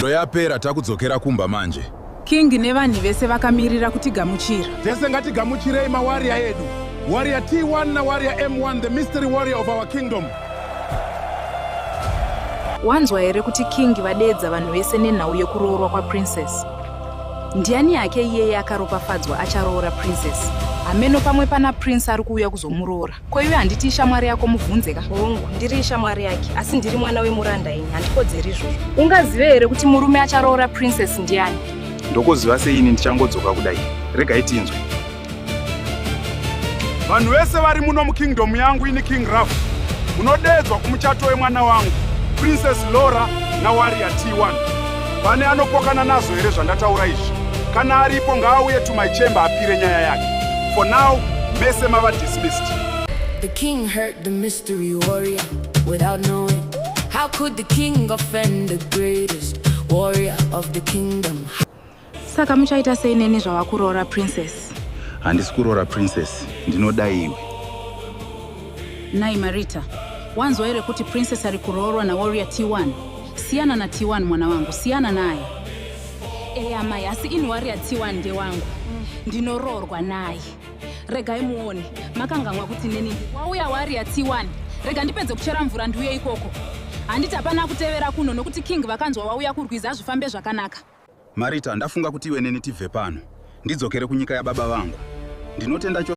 Hondo yapera takudzokera kumba manje. King nevanhu vese vakamirira kutigamuchira. Tese ngatigamuchirei mawarrior edu. Warrior T1 na Warrior M1, the mystery warrior of our kingdom. Wanzwa here kuti King vadedza vanhu vese nenhau yekuroorwa kwaprincess. Ndiani yake iyeye akaropafadzwa acharoora princess? Ameno pamwe pana prince ari kuuya kuzomuroora. Ko iwe handiti ishamwari yako mubvunze ka? Hongu, ndiri ishamwari yake, asi ndiri mwana wemuranda ini, handikodzeri izvozvo. Ungazive here kuti murume acharoora princess ndiani? Ndokuziva seini ndichangodzoka kudai. Regai tinzwe. Vanhu vese vari muno mukingdom yangu ini King Ralph. Munodedzwa kumuchato wemwana wangu, Princess Laura na Warrior T1. Pane anopokana nazo here zvandataura izvi. Kana aripo ngaauye to my chamber apire nyaya yake. For now, mese mava dismissed. The king hurt the mystery warrior without knowing. How could the king offend the greatest warrior of the kingdom? Saka muchaita sei neni zvavakuroora princess? Handisi kuroora princess, ndinodai iwe. Nai Marita, wanzwa here kuti princess ari kuroorwa na Warrior T1. Siyana na T1 mwana wangu, siyana naye. Amai, asi ini Warrior T1 ndewangu. Ndinoroorwa naye. Regai muone, makangamwa kuti neni wauya Warrior T1. Rega ndipedze kuchera mvura ndiuye ikoko. Handiti hapana kutevera kuno nokuti King vakanzwa wauya kurwiza zvifambe zvakanaka. Marita, ndafunga kuti iwe neni tibve pano. Ndidzokere kunyika yababa vangu. Ndinotenda